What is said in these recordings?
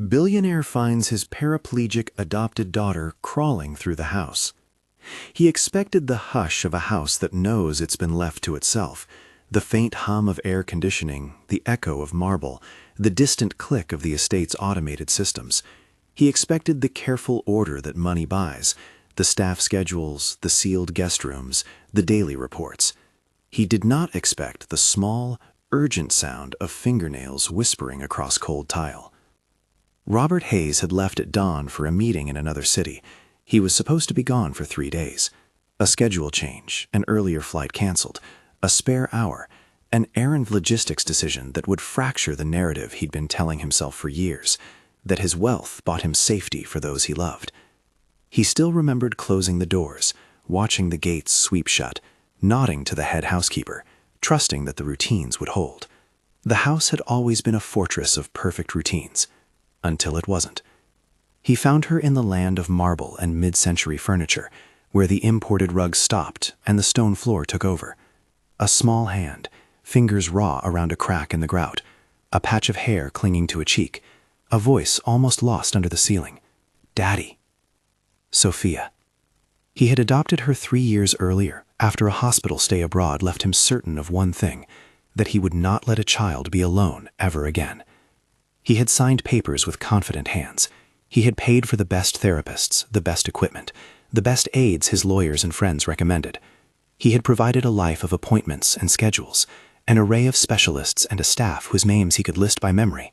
Billionaire finds his paraplegic adopted daughter crawling through the house. He expected the hush of a house that knows it's been left to itself, the faint hum of air conditioning, the echo of marble, the distant click of the estate's automated systems. He expected the careful order that money buys, the staff schedules, the sealed guest rooms, the daily reports. He did not expect the small, urgent sound of fingernails whispering across cold tile. Robert Hayes had left at dawn for a meeting in another city. He was supposed to be gone for 3 days. A schedule change, an earlier flight canceled, a spare hour, an errand logistics decision that would fracture the narrative he'd been telling himself for years, that his wealth bought him safety for those he loved. He still remembered closing the doors, watching the gates sweep shut, nodding to the head housekeeper, trusting that the routines would hold. The house had always been a fortress of perfect routines, until it wasn't. He found her in the land of marble and mid-century furniture, where the imported rug stopped and the stone floor took over. A small hand, fingers raw around a crack in the grout, a patch of hair clinging to a cheek, a voice almost lost under the ceiling. Daddy. Sophia. He had adopted her 3 years earlier, after a hospital stay abroad left him certain of one thing, that he would not let a child be alone ever again. He had signed papers with confident hands. He had paid for the best therapists, the best equipment, the best aides his lawyers and friends recommended. He had provided a life of appointments and schedules, an array of specialists and a staff whose names he could list by memory.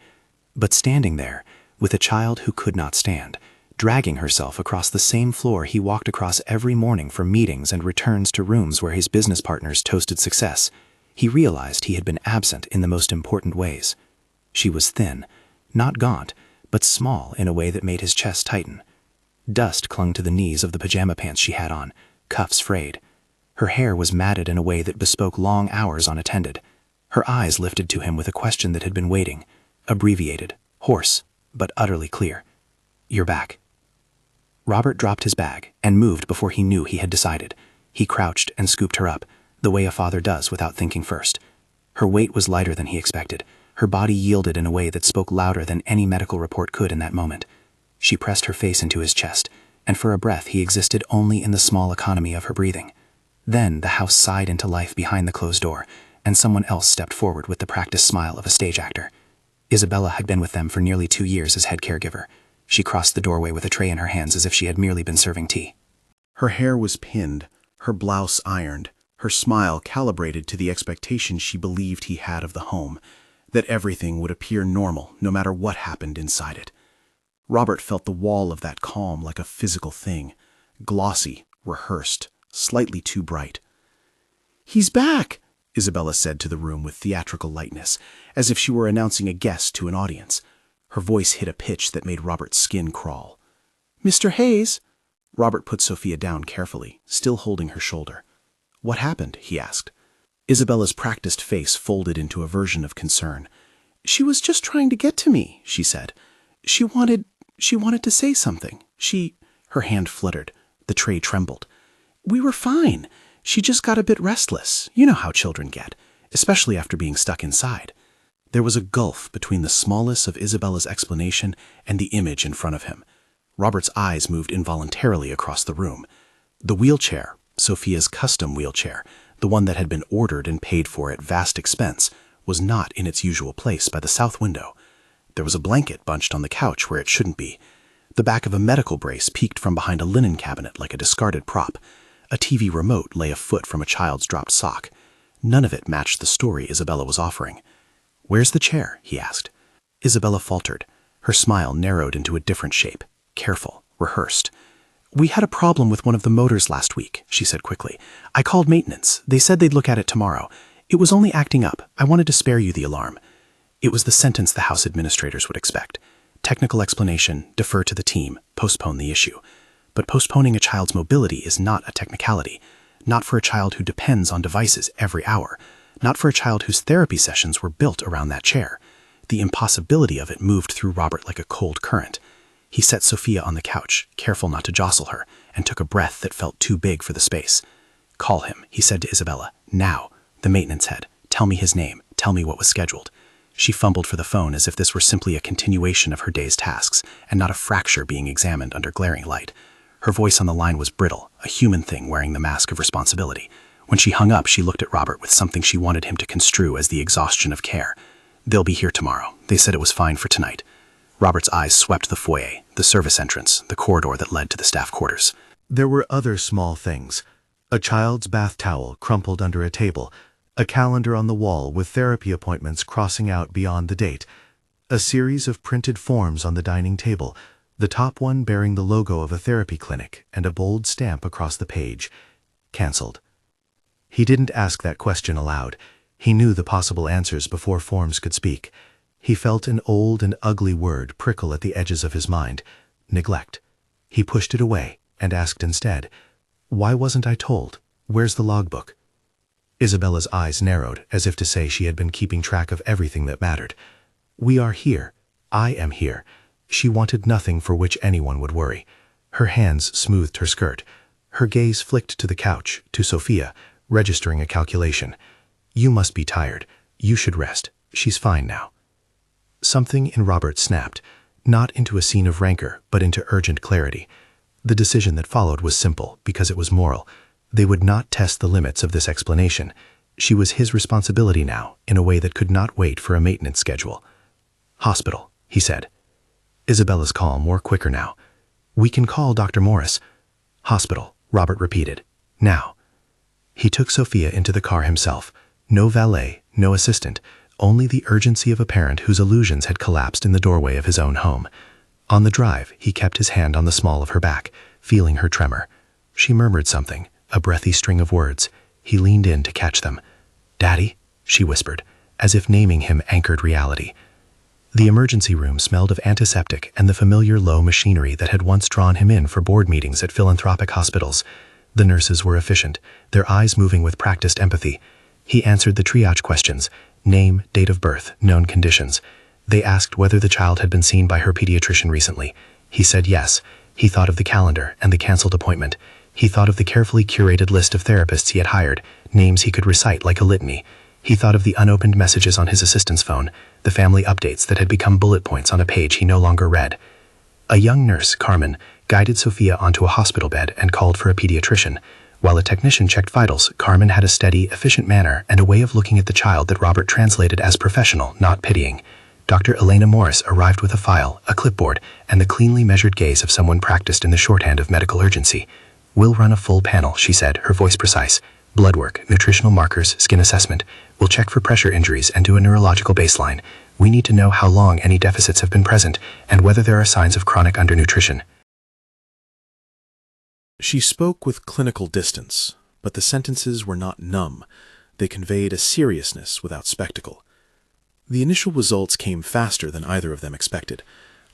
But standing there, with a child who could not stand, dragging herself across the same floor he walked across every morning for meetings and returns to rooms where his business partners toasted success, he realized he had been absent in the most important ways. She was thin, not gaunt, but small in a way that made his chest tighten. Dust clung to the knees of the pajama pants she had on, cuffs frayed. Her hair was matted in a way that bespoke long hours unattended. Her eyes lifted to him with a question that had been waiting, abbreviated, hoarse, but utterly clear. You're back. Robert dropped his bag and moved before he knew he had decided. He crouched and scooped her up, the way a father does without thinking first. Her weight was lighter than he expected. Her body yielded in a way that spoke louder than any medical report could in that moment. She pressed her face into his chest, and for a breath he existed only in the small economy of her breathing. Then the house sighed into life behind the closed door, and someone else stepped forward with the practiced smile of a stage actor. Isabella had been with them for nearly 2 years as head caregiver. She crossed the doorway with a tray in her hands as if she had merely been serving tea. Her hair was pinned, her blouse ironed, her smile calibrated to the expectation she believed he had of the home, that everything would appear normal no matter what happened inside it. Robert felt the wall of that calm like a physical thing, glossy, rehearsed, slightly too bright. "He's back," Isabella said to the room with theatrical lightness, as if she were announcing a guest to an audience. Her voice hit a pitch that made Robert's skin crawl. "Mr. Hayes?" Robert put Sophia down carefully, still holding her shoulder. "What happened?" he asked. Isabella's practiced face folded into a version of concern. "She was just trying to get to me," she said. She wanted to say something. Her hand fluttered. The tray trembled. "We were fine. She just got a bit restless. You know how children get, especially after being stuck inside." There was a gulf between the smallness of Isabella's explanation and the image in front of him. Robert's eyes moved involuntarily across the room. The wheelchair, Sophia's custom wheelchair, the one that had been ordered and paid for at vast expense, was not in its usual place by the south window. There was a blanket bunched on the couch where it shouldn't be. The back of a medical brace peeked from behind a linen cabinet like a discarded prop. A TV remote lay a foot from a child's dropped sock. None of it matched the story Isabella was offering. "Where's the chair?" he asked. Isabella faltered. Her smile narrowed into a different shape, careful, rehearsed. "We had a problem with one of the motors last week," she said quickly. "I called maintenance. They said they'd look at it tomorrow. It was only acting up. I wanted to spare you the alarm." It was the sentence the house administrators would expect. Technical explanation, defer to the team, postpone the issue. But postponing a child's mobility is not a technicality. Not for a child who depends on devices every hour. Not for a child whose therapy sessions were built around that chair. The impossibility of it moved through Robert like a cold current. He set Sophia on the couch, careful not to jostle her, and took a breath that felt too big for the space. "Call him," he said to Isabella. "Now. The maintenance head. Tell me his name. Tell me what was scheduled." She fumbled for the phone as if this were simply a continuation of her day's tasks, and not a fracture being examined under glaring light. Her voice on the line was brittle, a human thing wearing the mask of responsibility. When she hung up, she looked at Robert with something she wanted him to construe as the exhaustion of care. "They'll be here tomorrow. They said it was fine for tonight." Robert's eyes swept the foyer, the service entrance, the corridor that led to the staff quarters. There were other small things. A child's bath towel crumpled under a table, a calendar on the wall with therapy appointments crossing out beyond the date, a series of printed forms on the dining table, the top one bearing the logo of a therapy clinic and a bold stamp across the page. Cancelled. He didn't ask that question aloud. He knew the possible answers before forms could speak. He felt an old and ugly word prickle at the edges of his mind: neglect. He pushed it away and asked instead, "Why wasn't I told? Where's the logbook?" Isabella's eyes narrowed, as if to say she had been keeping track of everything that mattered. "We are here. I am here." She wanted nothing for which anyone would worry. Her hands smoothed her skirt. Her gaze flicked to the couch, to Sophia, registering a calculation. "You must be tired. You should rest. She's fine now." Something in Robert snapped, not into a scene of rancor, but into urgent clarity. The decision that followed was simple, because it was moral. They would not test the limits of this explanation. She was his responsibility now, in a way that could not wait for a maintenance schedule. "Hospital," he said. Isabella's calm more quicker now. "We can call Dr. Morris." "Hospital," Robert repeated. "Now." He took Sophia into the car himself. No valet, no assistant, only the urgency of a parent whose illusions had collapsed in the doorway of his own home. On the drive, he kept his hand on the small of her back, feeling her tremor. She murmured something, a breathy string of words. He leaned in to catch them. "Daddy," she whispered, as if naming him anchored reality. The emergency room smelled of antiseptic and the familiar low machinery that had once drawn him in for board meetings at philanthropic hospitals. The nurses were efficient, their eyes moving with practiced empathy. He answered the triage questions: name, date of birth, known conditions. They asked whether the child had been seen by her pediatrician recently. He said yes. He thought of the calendar and the canceled appointment. He thought of the carefully curated list of therapists he had hired, names he could recite like a litany. He thought of the unopened messages on his assistant's phone, the family updates that had become bullet points on a page he no longer read. A young nurse, Carmen, guided Sophia onto a hospital bed and called for a pediatrician. While a technician checked vitals, Carmen had a steady, efficient manner and a way of looking at the child that Robert translated as professional, not pitying. Dr. Elena Morris arrived with a file, a clipboard, and the cleanly measured gaze of someone practiced in the shorthand of medical urgency. "We'll run a full panel," she said, her voice precise. "Blood work, nutritional markers, skin assessment. We'll check for pressure injuries and do a neurological baseline. We need to know how long any deficits have been present and whether there are signs of chronic undernutrition." She spoke with clinical distance, but the sentences were not numb. They conveyed a seriousness without spectacle. The initial results came faster than either of them expected.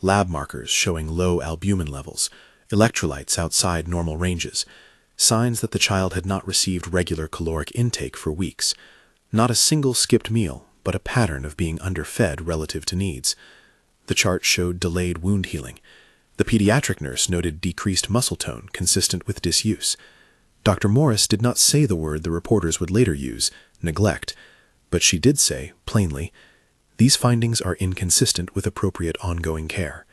Lab markers showing low albumin levels, electrolytes outside normal ranges, signs that the child had not received regular caloric intake for weeks. Not a single skipped meal, but a pattern of being underfed relative to needs. The chart showed delayed wound healing. The pediatric nurse noted decreased muscle tone consistent with disuse. Dr. Morris did not say the word the reporters would later use, neglect, but she did say, plainly, "These findings are inconsistent with appropriate ongoing care."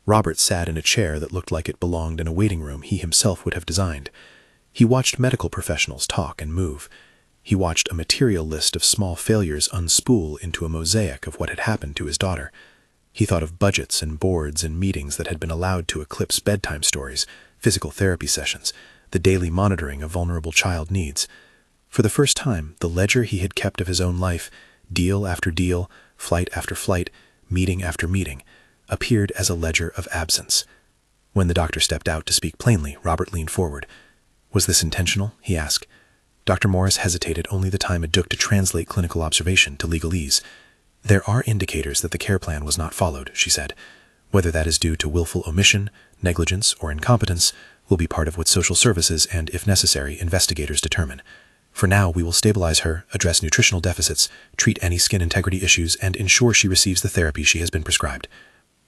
Robert sat in a chair that looked like it belonged in a waiting room he himself would have designed. He watched medical professionals talk and move. He watched a material list of small failures unspool into a mosaic of what had happened to his daughter. He thought of budgets and boards and meetings that had been allowed to eclipse bedtime stories, physical therapy sessions, the daily monitoring of vulnerable child needs. For the first time, the ledger he had kept of his own life, deal after deal, flight after flight, meeting after meeting, appeared as a ledger of absence. When the doctor stepped out to speak plainly, Robert leaned forward. "Was this intentional?" he asked. Dr. Morris hesitated only the time it took to translate clinical observation to legalese. "There are indicators that the care plan was not followed," she said. "Whether that is due to willful omission, negligence, or incompetence will be part of what social services and, if necessary, investigators determine. For now, we will stabilize her, address nutritional deficits, treat any skin integrity issues, and ensure she receives the therapy she has been prescribed."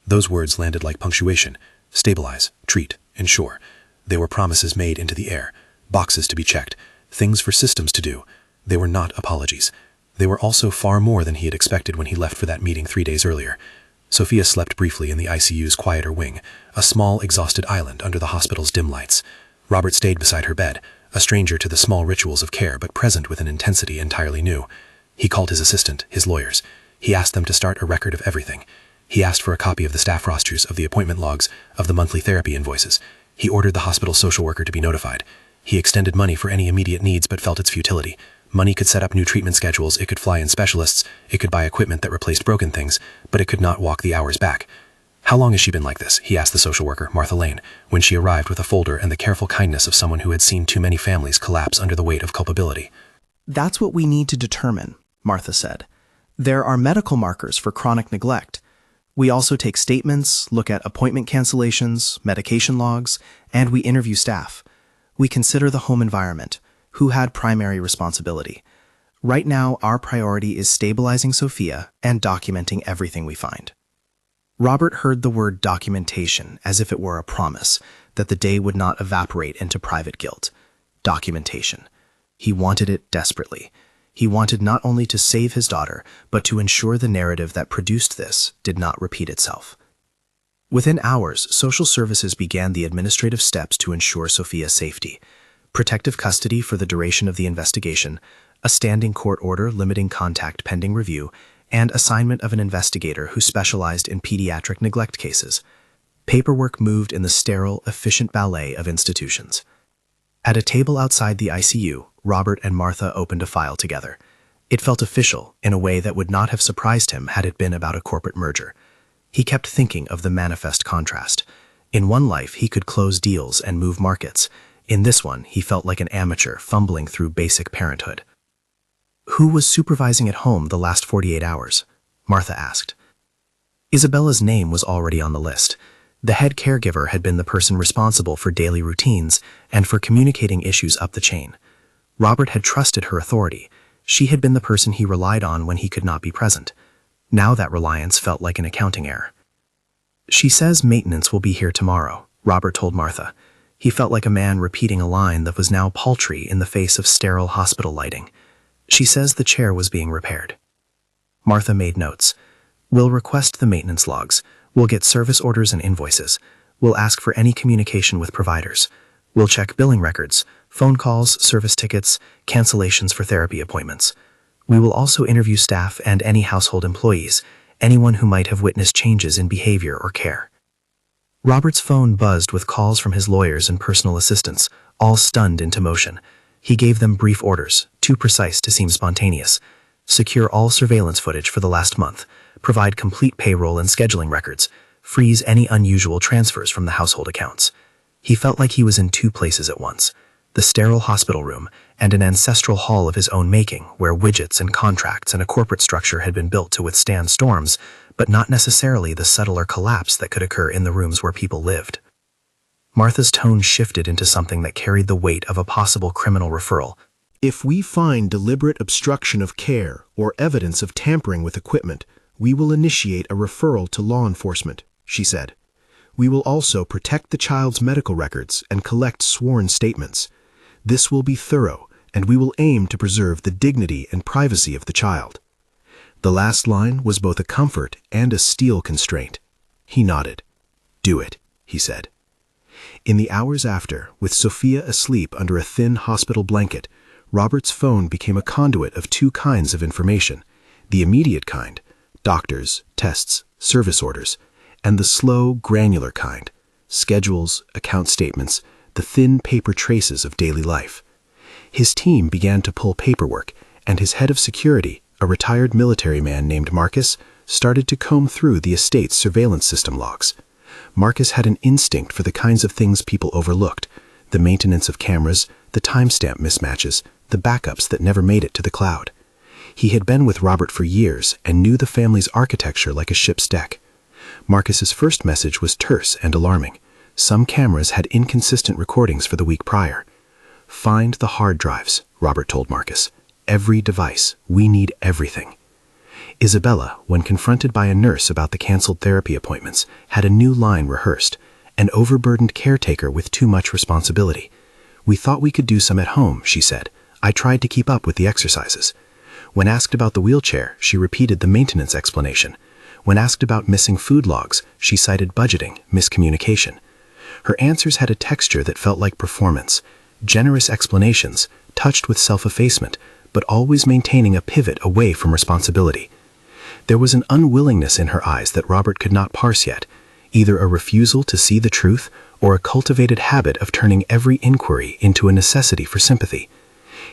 Those words landed like punctuation. Stabilize, treat, ensure. They were promises made into the air, boxes to be checked, things for systems to do. They were not apologies. They were also far more than he had expected when he left for that meeting 3 days earlier. Sophia slept briefly in the ICU's quieter wing, a small, exhausted island under the hospital's dim lights. Robert stayed beside her bed, a stranger to the small rituals of care but present with an intensity entirely new. He called his assistant, his lawyers. He asked them to start a record of everything. He asked for a copy of the staff rosters, of the appointment logs, of the monthly therapy invoices. He ordered the hospital social worker to be notified. He extended money for any immediate needs but felt its futility. Money could set up new treatment schedules, it could fly in specialists, it could buy equipment that replaced broken things, but it could not walk the hours back. "How long has she been like this?" he asked the social worker, Martha Lane, when she arrived with a folder and the careful kindness of someone who had seen too many families collapse under the weight of culpability. "That's what we need to determine," Martha said. "There are medical markers for chronic neglect. We also take statements, look at appointment cancellations, medication logs, and we interview staff. We consider the home environment, who had primary responsibility. Right now, our priority is stabilizing Sophia and documenting everything we find." Robert heard the word documentation as if it were a promise that the day would not evaporate into private guilt. Documentation. He wanted it desperately. He wanted not only to save his daughter, but to ensure the narrative that produced this did not repeat itself. Within hours, social services began the administrative steps to ensure Sophia's safety. Protective custody for the duration of the investigation, a standing court order limiting contact pending review, and assignment of an investigator who specialized in pediatric neglect cases. Paperwork moved in the sterile, efficient ballet of institutions. At a table outside the ICU, Robert and Martha opened a file together. It felt official in a way that would not have surprised him had it been about a corporate merger. He kept thinking of the manifest contrast. In one life, he could close deals and move markets. In this one, he felt like an amateur fumbling through basic parenthood. "Who was supervising at home the last 48 hours?" Martha asked. Isabella's name was already on the list. The head caregiver had been the person responsible for daily routines and for communicating issues up the chain. Robert had trusted her authority. She had been the person he relied on when he could not be present. Now that reliance felt like an accounting error. "She says maintenance will be here tomorrow," Robert told Martha. He felt like a man repeating a line that was now paltry in the face of sterile hospital lighting. "She says the chair was being repaired." Martha made notes. "We'll request the maintenance logs. We'll get service orders and invoices. We'll ask for any communication with providers. We'll check billing records, phone calls, service tickets, cancellations for therapy appointments. We will also interview staff and any household employees, anyone who might have witnessed changes in behavior or care." Robert's phone buzzed with calls from his lawyers and personal assistants, all stunned into motion. He gave them brief orders, too precise to seem spontaneous. Secure all surveillance footage for the last month, provide complete payroll and scheduling records, freeze any unusual transfers from the household accounts. He felt like he was in two places at once, the sterile hospital room and an ancestral hall of his own making, where widgets and contracts and a corporate structure had been built to withstand storms, but not necessarily the subtler collapse that could occur in the rooms where people lived. Martha's tone shifted into something that carried the weight of a possible criminal referral. "If we find deliberate obstruction of care or evidence of tampering with equipment, we will initiate a referral to law enforcement," she said. "We will also protect the child's medical records and collect sworn statements. This will be thorough, and we will aim to preserve the dignity and privacy of the child." The last line was both a comfort and a steel constraint. He nodded. "Do it," he said. In the hours after, with Sophia asleep under a thin hospital blanket, Robert's phone became a conduit of two kinds of information: the immediate kind, doctors, tests, service orders, and the slow, granular kind, schedules, account statements, the thin paper traces of daily life. His team began to pull paperwork, and his head of security, a retired military man named Marcus, started to comb through the estate's surveillance system logs. Marcus had an instinct for the kinds of things people overlooked: the maintenance of cameras, the timestamp mismatches, the backups that never made it to the cloud. He had been with Robert for years and knew the family's architecture like a ship's deck. Marcus's first message was terse and alarming. Some cameras had inconsistent recordings for the week prior. "Find the hard drives," Robert told Marcus. "Every device. We need everything." Isabella, when confronted by a nurse about the canceled therapy appointments, had a new line rehearsed: an overburdened caretaker with too much responsibility. "We thought we could do some at home," she said. "I tried to keep up with the exercises." When asked about the wheelchair, she repeated the maintenance explanation. When asked about missing food logs, she cited budgeting, miscommunication. Her answers had a texture that felt like performance, generous explanations, touched with self-effacement, but always maintaining a pivot away from responsibility. There was an unwillingness in her eyes that Robert could not parse yet, either a refusal to see the truth or a cultivated habit of turning every inquiry into a necessity for sympathy.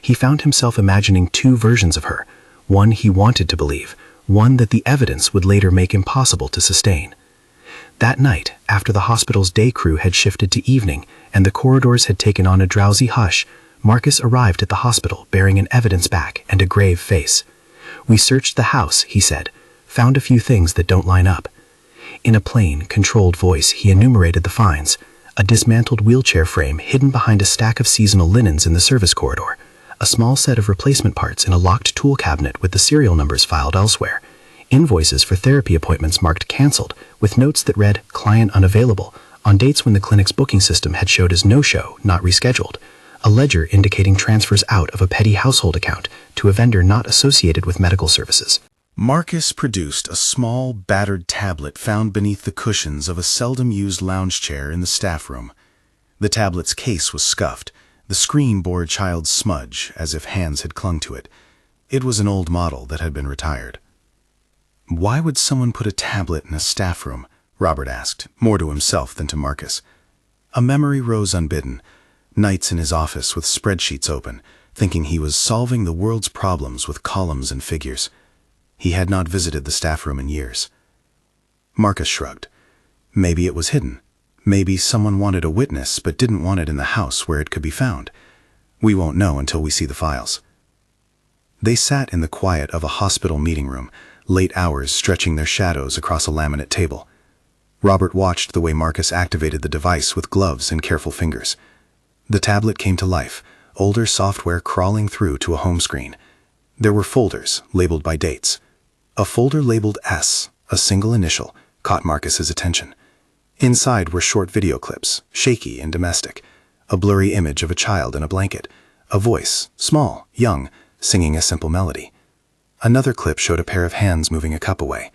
He found himself imagining two versions of her, one he wanted to believe, one that the evidence would later make impossible to sustain. That night, after the hospital's day crew had shifted to evening and the corridors had taken on a drowsy hush, Marcus arrived at the hospital bearing an evidence bag and a grave face. "We searched the house," he said, "found a few things that don't line up." In a plain, controlled voice, he enumerated the finds: a dismantled wheelchair frame hidden behind a stack of seasonal linens in the service corridor, a small set of replacement parts in a locked tool cabinet with the serial numbers filed elsewhere, invoices for therapy appointments marked cancelled with notes that read "client unavailable" on dates when the clinic's booking system had showed as no-show, not rescheduled, a ledger indicating transfers out of a petty household account to a vendor not associated with medical services. Marcus produced a small, battered tablet found beneath the cushions of a seldom-used lounge chair in the staff room. The tablet's case was scuffed. The screen bore a child's smudge, as if hands had clung to it. It was an old model that had been retired. "Why would someone put a tablet in a staff room?" Robert asked, more to himself than to Marcus. A memory rose unbidden. Nights in his office with spreadsheets open, thinking he was solving the world's problems with columns and figures. He had not visited the staff room in years. Marcus shrugged. Maybe it was hidden. Maybe someone wanted a witness but didn't want it in the house where it could be found. We won't know until we see the files. They sat in the quiet of a hospital meeting room, late hours stretching their shadows across a laminate table. Robert watched the way Marcus activated the device with gloves and careful fingers. The tablet came to life, older software crawling through to a home screen. There were folders labeled by dates. A folder labeled S, a single initial, caught Marcus's attention. Inside were short video clips, shaky and domestic, a blurry image of a child in a blanket, a voice, small, young, singing a simple melody. Another clip showed a pair of hands moving a cup away.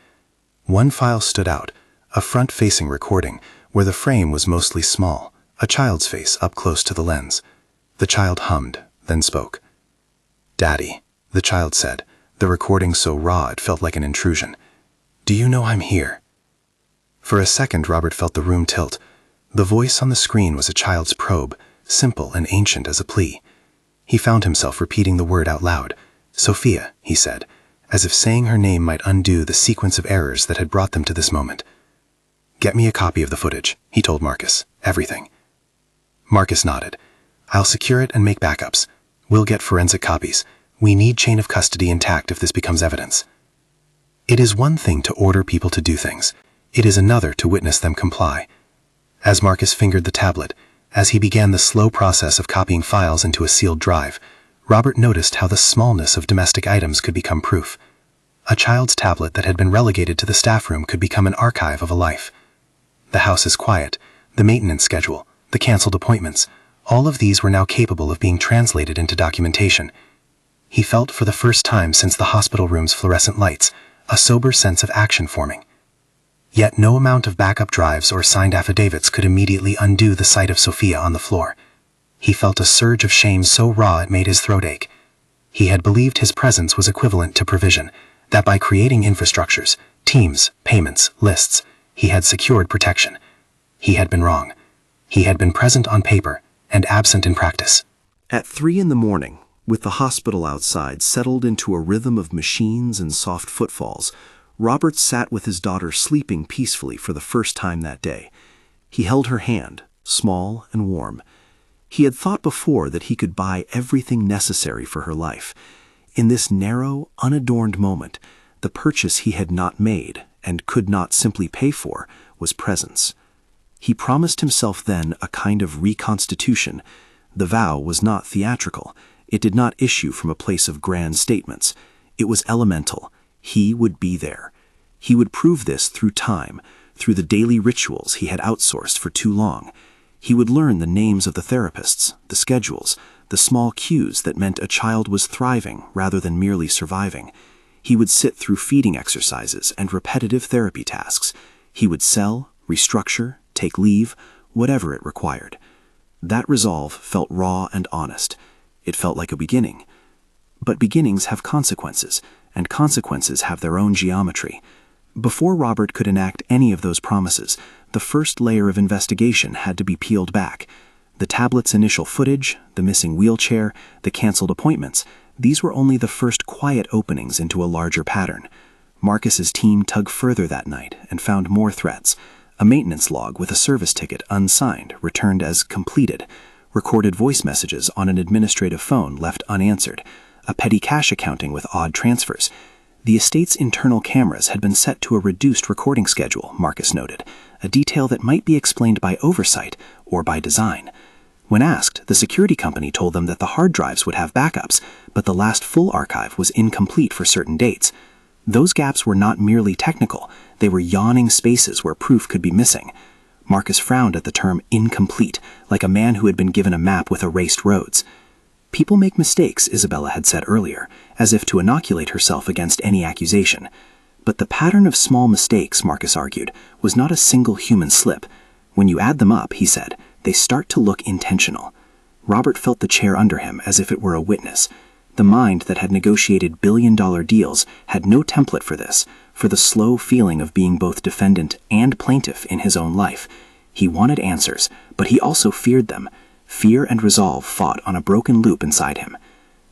One file stood out, a front-facing recording where the frame was mostly small, a child's face up close to the lens. The child hummed, then spoke. "Daddy," the child said, the recording so raw it felt like an intrusion. "Do you know I'm here?" For a second, Robert felt the room tilt. The voice on the screen was a child's probe, simple and ancient as a plea. He found himself repeating the word out loud. "Sophia," he said, as if saying her name might undo the sequence of errors that had brought them to this moment. "Get me a copy of the footage," he told Marcus. "Everything." Marcus nodded. "I'll secure it and make backups. We'll get forensic copies. We need chain of custody intact if this becomes evidence." It is one thing to order people to do things. It is another to witness them comply. As Marcus fingered the tablet, as he began the slow process of copying files into a sealed drive, Robert noticed how the smallness of domestic items could become proof. A child's tablet that had been relegated to the staff room could become an archive of a life. The house is quiet, the maintenance schedule, the canceled appointments, all of these were now capable of being translated into documentation. He felt for the first time since the hospital room's fluorescent lights, a sober sense of action forming. Yet no amount of backup drives or signed affidavits could immediately undo the sight of Sophia on the floor. He felt a surge of shame so raw it made his throat ache. He had believed his presence was equivalent to provision, that by creating infrastructures, teams, payments, lists, he had secured protection. He had been wrong. He had been present on paper and absent in practice. At 3 a.m, with the hospital outside settled into a rhythm of machines and soft footfalls, Robert sat with his daughter sleeping peacefully for the first time that day. He held her hand, small and warm. He had thought before that he could buy everything necessary for her life. In this narrow, unadorned moment, the purchase he had not made and could not simply pay for was presence. He promised himself then a kind of reconstitution. The vow was not theatrical. It did not issue from a place of grand statements. It was elemental. He would be there. He would prove this through time, through the daily rituals he had outsourced for too long. He would learn the names of the therapists, the schedules, the small cues that meant a child was thriving rather than merely surviving. He would sit through feeding exercises and repetitive therapy tasks. He would sell, restructure, take leave, whatever it required. That resolve felt raw and honest. It felt like a beginning. But beginnings have consequences, and consequences have their own geometry. Before Robert could enact any of those promises, the first layer of investigation had to be peeled back. The tablet's initial footage, the missing wheelchair, the canceled appointments, these were only the first quiet openings into a larger pattern. Marcus's team tugged further that night and found more threats. A maintenance log with a service ticket unsigned returned as completed, recorded voice messages on an administrative phone left unanswered, a petty cash accounting with odd transfers. The estate's internal cameras had been set to a reduced recording schedule, Marcus noted, a detail that might be explained by oversight or by design. When asked, the security company told them that the hard drives would have backups, but the last full archive was incomplete for certain dates. Those gaps were not merely technical, they were yawning spaces where proof could be missing. Marcus frowned at the term incomplete, like a man who had been given a map with erased roads. People make mistakes, Isabella had said earlier, as if to inoculate herself against any accusation. But the pattern of small mistakes, Marcus argued, was not a single human slip. When you add them up, he said, they start to look intentional. Robert felt the chair under him as if it were a witness. The mind that had negotiated billion-dollar deals had no template for this, for the slow feeling of being both defendant and plaintiff in his own life. He wanted answers, but he also feared them. Fear and resolve fought on a broken loop inside him.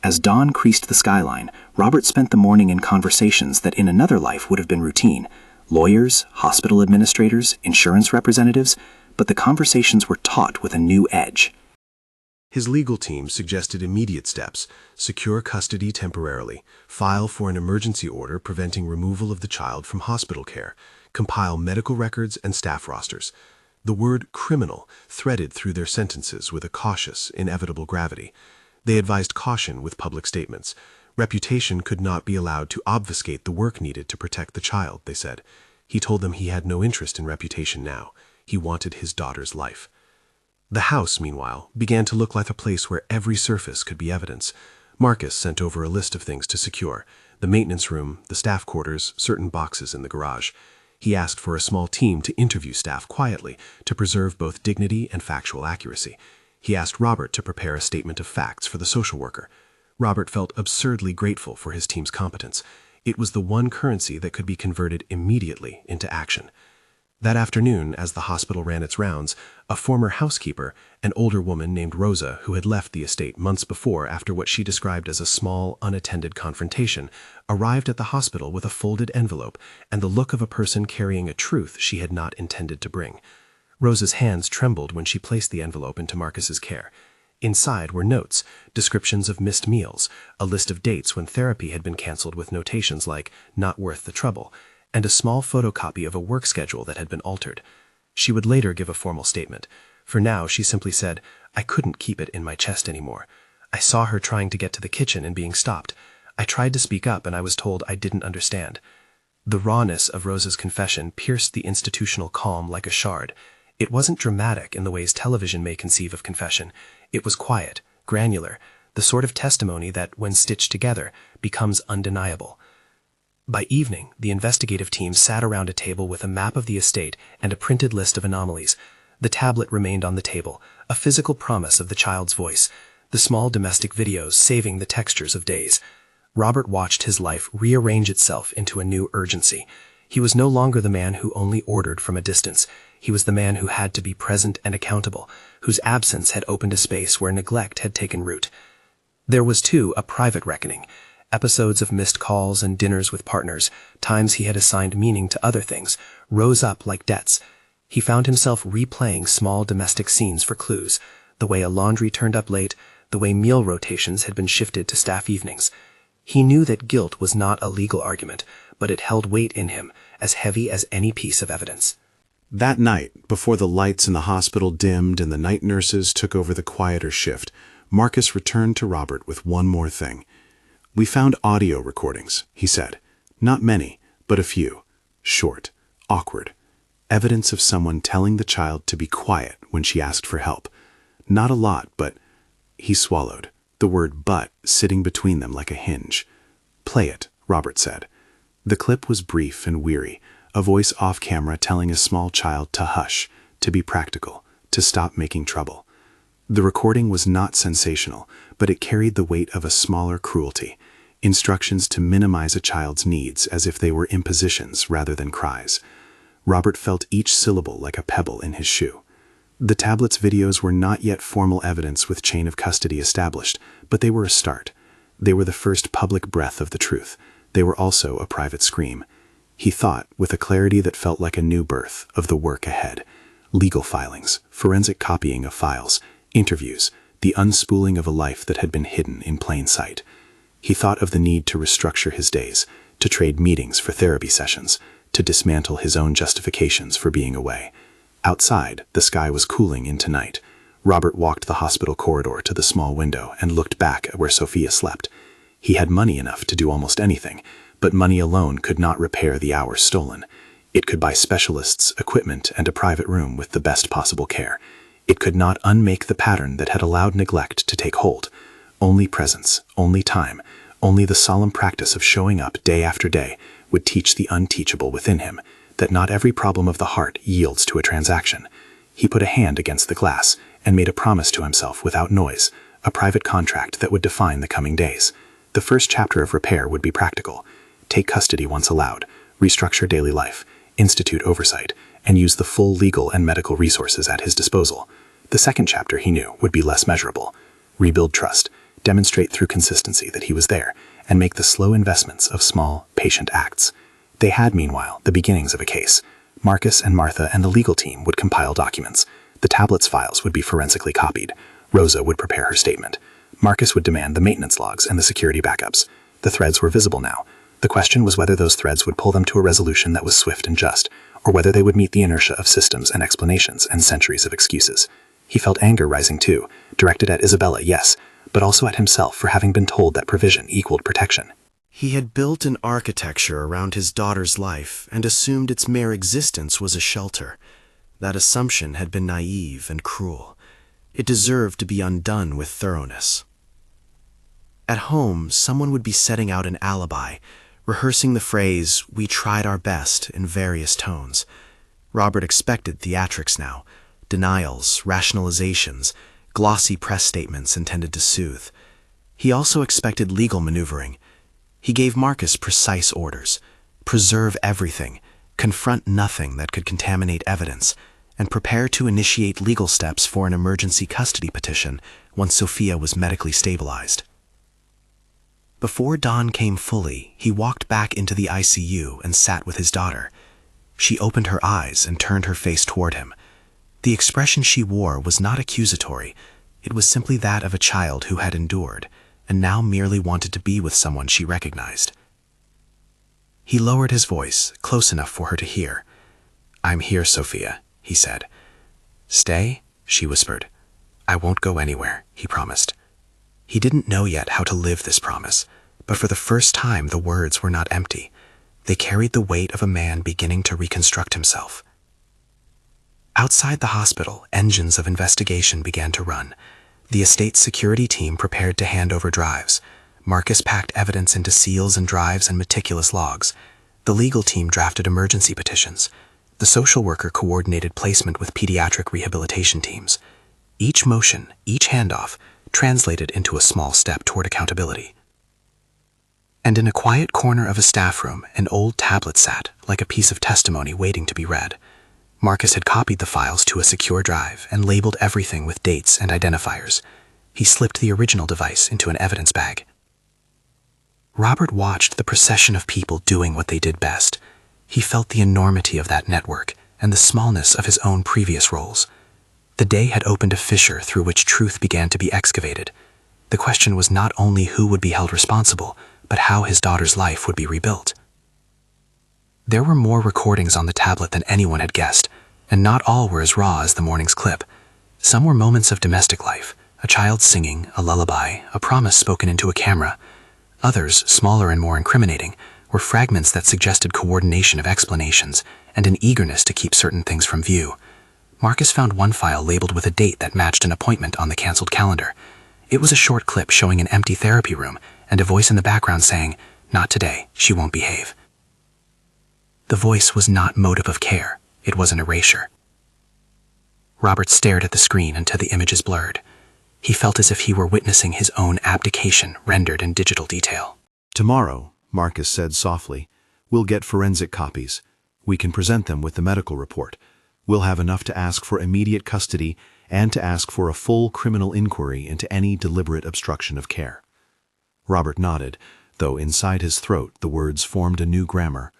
As dawn creased the skyline, Robert spent the morning in conversations that in another life would have been routine. Lawyers, hospital administrators, insurance representatives, but the conversations were taut with a new edge. His legal team suggested immediate steps: secure custody temporarily, file for an emergency order preventing removal of the child from hospital care, compile medical records and staff rosters. The word criminal threaded through their sentences with a cautious, inevitable gravity. They advised caution with public statements. Reputation could not be allowed to obfuscate the work needed to protect the child, they said. He told them he had no interest in reputation now. He wanted his daughter's life. The house, meanwhile, began to look like a place where every surface could be evidence. Marcus sent over a list of things to secure: the maintenance room, the staff quarters, certain boxes in the garage. He asked for a small team to interview staff quietly, to preserve both dignity and factual accuracy. He asked Robert to prepare a statement of facts for the social worker. Robert felt absurdly grateful for his team's competence. It was the one currency that could be converted immediately into action. That afternoon, as the hospital ran its rounds, a former housekeeper, an older woman named Rosa, who had left the estate months before after what she described as a small, unattended confrontation, arrived at the hospital with a folded envelope and the look of a person carrying a truth she had not intended to bring. Rosa's hands trembled when she placed the envelope into Marcus's care. Inside were notes, descriptions of missed meals, a list of dates when therapy had been canceled with notations like, "not worth the trouble," and a small photocopy of a work schedule that had been altered. She would later give a formal statement. For now, she simply said, "I couldn't keep it in my chest anymore. I saw her trying to get to the kitchen and being stopped. I tried to speak up and I was told I didn't understand." The rawness of Rosa's confession pierced the institutional calm like a shard. It wasn't dramatic in the ways television may conceive of confession. It was quiet, granular, the sort of testimony that, when stitched together, becomes undeniable. By evening, the investigative team sat around a table with a map of the estate and a printed list of anomalies. The tablet remained on the table, a physical promise of the child's voice, the small domestic videos saving the textures of days. Robert watched his life rearrange itself into a new urgency. He was no longer the man who only ordered from a distance. He was the man who had to be present and accountable, whose absence had opened a space where neglect had taken root. There was, too, a private reckoning. Episodes of missed calls and dinners with partners, times he had assigned meaning to other things, rose up like debts. He found himself replaying small domestic scenes for clues, the way a laundry turned up late, the way meal rotations had been shifted to staff evenings. He knew that guilt was not a legal argument, but it held weight in him, as heavy as any piece of evidence. That night, before the lights in the hospital dimmed and the night nurses took over the quieter shift, Marcus returned to Robert with one more thing. "We found audio recordings," he said. "Not many, but a few. Short, awkward. Evidence of someone telling the child to be quiet when she asked for help. Not a lot, but He swallowed, the word "but" sitting between them like a hinge. "Play it," Robert said. The clip was brief and weary, a voice off camera telling a small child to hush, to be practical, to stop making trouble. The recording was not sensational, but it carried the weight of a smaller cruelty, instructions to minimize a child's needs as if they were impositions rather than cries. Robert felt each syllable like a pebble in his shoe. The tablet's videos were not yet formal evidence with chain of custody established, but they were a start. They were the first public breath of the truth. They were also a private scream. He thought, with a clarity that felt like a new birth, of the work ahead. Legal filings, forensic copying of files, interviews, the unspooling of a life that had been hidden in plain sight. He thought of the need to restructure his days, to trade meetings for therapy sessions, to dismantle his own justifications for being away. Outside, the sky was cooling into night. Robert walked the hospital corridor to the small window and looked back at where Sophia slept. He had money enough to do almost anything, but money alone could not repair the hours stolen. It could buy specialists, equipment, and a private room with the best possible care. It could not unmake the pattern that had allowed neglect to take hold. Only presence, only time, only the solemn practice of showing up day after day would teach the unteachable within him, that not every problem of the heart yields to a transaction. He put a hand against the glass and made a promise to himself without noise, a private contract that would define the coming days. The first chapter of repair would be practical. Take custody once allowed, restructure daily life, institute oversight, and use the full legal and medical resources at his disposal. The second chapter, he knew, would be less measurable. Rebuild trust, demonstrate through consistency that he was there, and make the slow investments of small, patient acts. They had, meanwhile, the beginnings of a case. Marcus and Martha and the legal team would compile documents. The tablet's files would be forensically copied. Rosa would prepare her statement. Marcus would demand the maintenance logs and the security backups. The threads were visible now. The question was whether those threads would pull them to a resolution that was swift and just, or whether they would meet the inertia of systems and explanations and centuries of excuses. He felt anger rising too, directed at Isabella, yes, but also at himself for having been told that provision equaled protection. He had built an architecture around his daughter's life and assumed its mere existence was a shelter. That assumption had been naive and cruel. It deserved to be undone with thoroughness. At home, someone would be setting out an alibi, rehearsing the phrase, "We tried our best," in various tones. Robert expected theatrics now, denials, rationalizations, glossy press statements intended to soothe. He also expected legal maneuvering. He gave Marcus precise orders: preserve everything, confront nothing that could contaminate evidence, and prepare to initiate legal steps for an emergency custody petition once Sophia was medically stabilized. Before dawn came fully, he walked back into the ICU and sat with his daughter. She opened her eyes and turned her face toward him. The expression she wore was not accusatory. It was simply that of a child who had endured, and now merely wanted to be with someone she recognized. He lowered his voice, close enough for her to hear. "I'm here, Sophia," he said. "Stay?" she whispered. "I won't go anywhere," he promised. He didn't know yet how to live this promise, but for the first time the words were not empty. They carried the weight of a man beginning to reconstruct himself. Outside the hospital, engines of investigation began to run. The estate's security team prepared to hand over drives. Marcus packed evidence into seals and drives and meticulous logs. The legal team drafted emergency petitions. The social worker coordinated placement with pediatric rehabilitation teams. Each motion, each handoff, translated into a small step toward accountability. And in a quiet corner of a staff room, an old tablet sat, like a piece of testimony waiting to be read. Marcus had copied the files to a secure drive and labeled everything with dates and identifiers. He slipped the original device into an evidence bag. Robert watched the procession of people doing what they did best. He felt the enormity of that network and the smallness of his own previous roles. The day had opened a fissure through which truth began to be excavated. The question was not only who would be held responsible, but how his daughter's life would be rebuilt. There were more recordings on the tablet than anyone had guessed, and not all were as raw as the morning's clip. Some were moments of domestic life, a child singing, a lullaby, a promise spoken into a camera. Others, smaller and more incriminating, were fragments that suggested coordination of explanations and an eagerness to keep certain things from view. Marcus found one file labeled with a date that matched an appointment on the canceled calendar. It was a short clip showing an empty therapy room and a voice in the background saying, "Not today, she won't behave." The voice was not motive of care, it was an erasure. Robert stared at the screen until the images blurred. He felt as if he were witnessing his own abdication rendered in digital detail. "Tomorrow," Marcus said softly, "we'll get forensic copies. We can present them with the medical report. We'll have enough to ask for immediate custody and to ask for a full criminal inquiry into any deliberate obstruction of care." Robert nodded, though inside his throat the words formed a new grammar.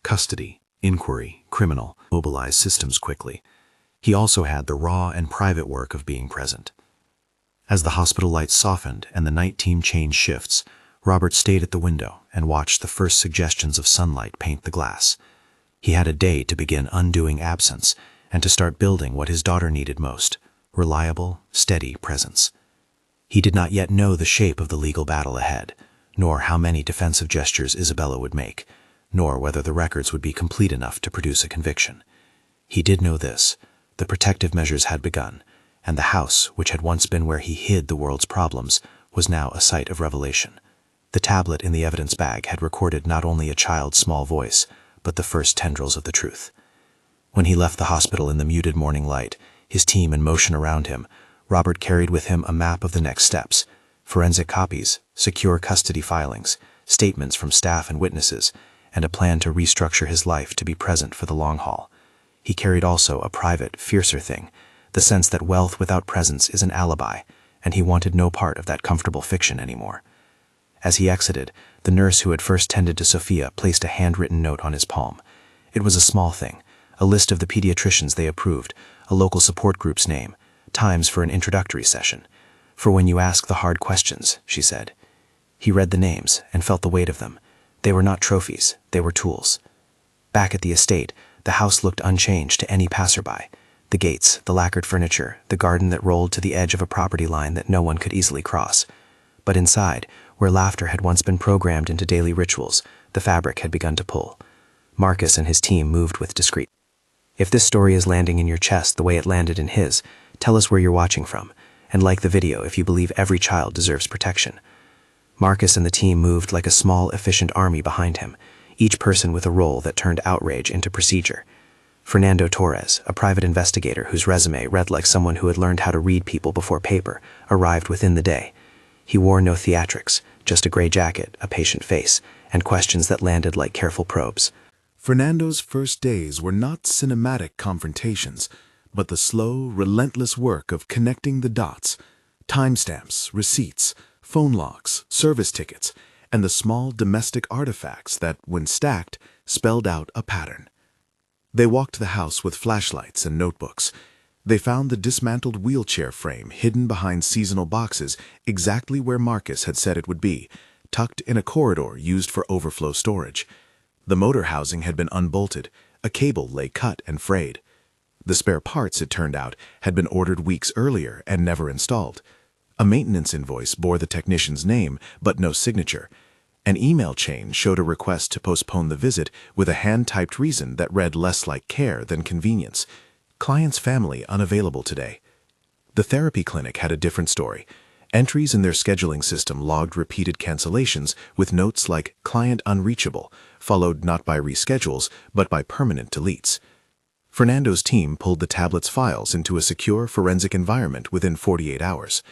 Custody, inquiry, criminal, mobilized systems quickly. He also had the raw and private work of being present. As the hospital lights softened and the night team changed shifts, Robert stayed at the window and watched the first suggestions of sunlight paint the glass. He had a day to begin undoing absence and to start building what his daughter needed most: reliable, steady presence. He did not yet know the shape of the legal battle ahead, nor how many defensive gestures Isabella would make, nor whether the records would be complete enough to produce a conviction. He did know this: the protective measures had begun, and the house, which had once been where he hid the world's problems, was now a site of revelation. The tablet in the evidence bag had recorded not only a child's small voice, but the first tendrils of the truth. When he left the hospital in the muted morning light, his team in motion around him, Robert carried with him a map of the next steps: forensic copies, secure custody filings, statements from staff and witnesses, and a plan to restructure his life to be present for the long haul. He carried also a private, fiercer thing: the sense that wealth without presence is an alibi, and he wanted no part of that comfortable fiction anymore. As he exited, the nurse who had first tended to Sophia placed a handwritten note on his palm. It was a small thing: a list of the pediatricians they approved, a local support group's name, times for an introductory session. "For when you ask the hard questions," she said. He read the names and felt the weight of them. They were not trophies, they were tools. Back at the estate, the house looked unchanged to any passerby. The gates, the lacquered furniture, the garden that rolled to the edge of a property line that no one could easily cross. But inside, where laughter had once been programmed into daily rituals, the fabric had begun to pull. Marcus and his team moved with discreet. If this story is landing in your chest the way it landed in his, tell us where you're watching from, and like the video if you believe every child deserves protection. Marcus and the team moved like a small, efficient army behind him, each person with a role that turned outrage into procedure. Fernando Torres, a private investigator whose resume read like someone who had learned how to read people before paper, arrived within the day. He wore no theatrics, just a gray jacket, a patient face, and questions that landed like careful probes. Fernando's first days were not cinematic confrontations, but the slow, relentless work of connecting the dots: timestamps, receipts, phone logs, service tickets, and the small domestic artifacts that, when stacked, spelled out a pattern. They walked the house with flashlights and notebooks. They found the dismantled wheelchair frame hidden behind seasonal boxes exactly where Marcus had said it would be, tucked in a corridor used for overflow storage. The motor housing had been unbolted, a cable lay cut and frayed. The spare parts, it turned out, had been ordered weeks earlier and never installed. A maintenance invoice bore the technician's name, but no signature. An email chain showed a request to postpone the visit with a hand-typed reason that read less like care than convenience. Client's family unavailable today. The therapy clinic had a different story. Entries in their scheduling system logged repeated cancellations with notes like "client unreachable," followed not by reschedules, but by permanent deletes. Fernando's team pulled the tablet's files into a secure forensic environment within 48 hours.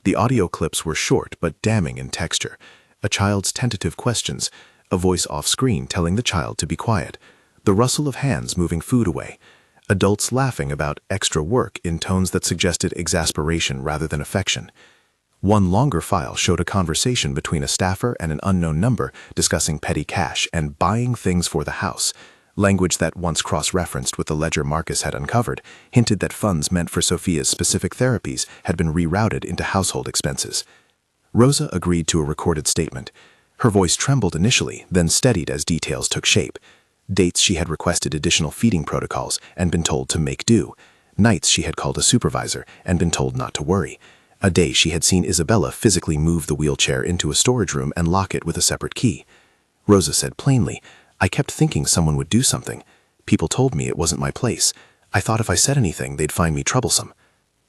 The audio clips were short but damning in texture: a child's tentative questions, a voice off-screen telling the child to be quiet, the rustle of hands moving food away, adults laughing about extra work in tones that suggested exasperation rather than affection. One longer file showed a conversation between a staffer and an unknown number discussing petty cash and buying things for the house. Language that, once cross-referenced with the ledger Marcus had uncovered, hinted that funds meant for Sophia's specific therapies had been rerouted into household expenses. Rosa agreed to a recorded statement. Her voice trembled initially, then steadied as details took shape. Dates she had requested additional feeding protocols and been told to make do. Nights she had called a supervisor and been told not to worry. A day she had seen Isabella physically move the wheelchair into a storage room and lock it with a separate key. Rosa said plainly, "I kept thinking someone would do something. People told me it wasn't my place. I thought if I said anything, they'd find me troublesome."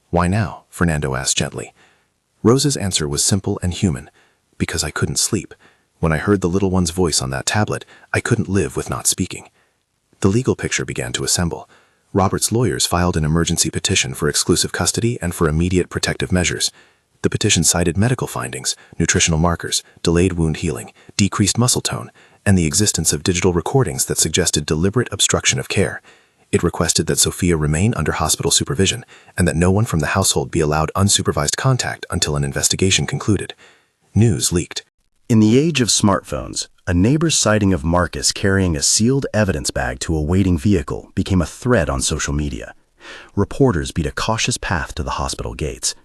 "Why now?" Fernando asked gently. Rosa's answer was simple and human. Because I couldn't sleep. When I heard the little one's voice on that tablet, I couldn't live with not speaking. The legal picture began to assemble. Robert's lawyers filed an emergency petition for exclusive custody and for immediate protective measures. The petition cited medical findings, nutritional markers, delayed wound healing, decreased muscle tone, and the existence of digital recordings that suggested deliberate obstruction of care. It requested that Sophia remain under hospital supervision and that no one from the household be allowed unsupervised contact until an investigation concluded. News leaked. In the age of smartphones, a neighbor's sighting of Marcus carrying a sealed evidence bag to a waiting vehicle became a thread on social media. Reporters beat a cautious path to the hospital gates.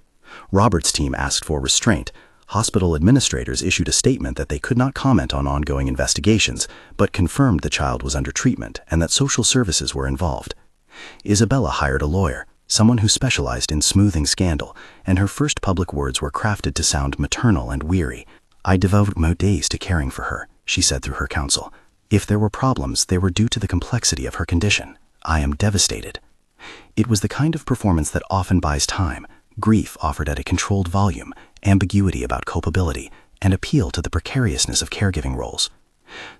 Robert's team asked for restraint. Hospital administrators issued a statement that they could not comment on ongoing investigations, but confirmed the child was under treatment and that social services were involved. Isabella hired a lawyer, someone who specialized in smoothing scandal, and her first public words were crafted to sound maternal and weary. "I devoted my days to caring for her," she said through her counsel. "If there were problems, they were due to the complexity of her condition. I am devastated." It was the kind of performance that often buys time, grief offered at a controlled volume, ambiguity about culpability, and appeal to the precariousness of caregiving roles.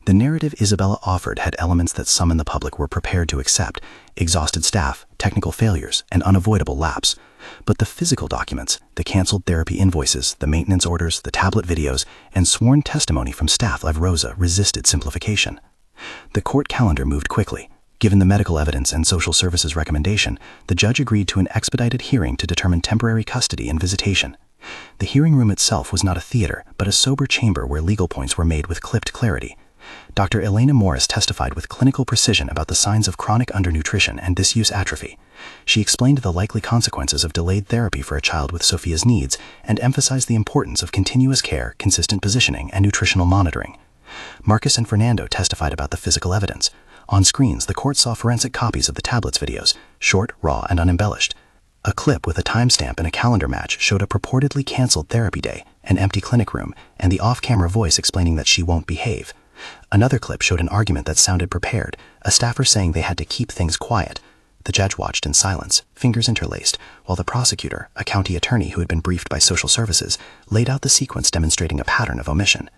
The narrative Isabella offered had elements that some in the public were prepared to accept: exhausted staff, technical failures, and unavoidable lapse. But the physical documents, the canceled therapy invoices, the maintenance orders, the tablet videos, and sworn testimony from staff like Rosa resisted simplification. The court calendar moved quickly. Given the medical evidence and social services recommendation, the judge agreed to an expedited hearing to determine temporary custody and visitation. The hearing room itself was not a theater, but a sober chamber where legal points were made with clipped clarity. Dr. Elena Morris testified with clinical precision about the signs of chronic undernutrition and disuse atrophy. She explained the likely consequences of delayed therapy for a child with Sophia's needs and emphasized the importance of continuous care, consistent positioning, and nutritional monitoring. Marcus and Fernando testified about the physical evidence. On screens, the court saw forensic copies of the tablets videos, short, raw, and unembellished. A clip with a timestamp and a calendar match showed a purportedly canceled therapy day, an empty clinic room, and the off-camera voice explaining that she won't behave. Another clip showed an argument that sounded prepared, a staffer saying they had to keep things quiet. The judge watched in silence, fingers interlaced, while the prosecutor, a county attorney who had been briefed by social services, laid out the sequence demonstrating a pattern of omission.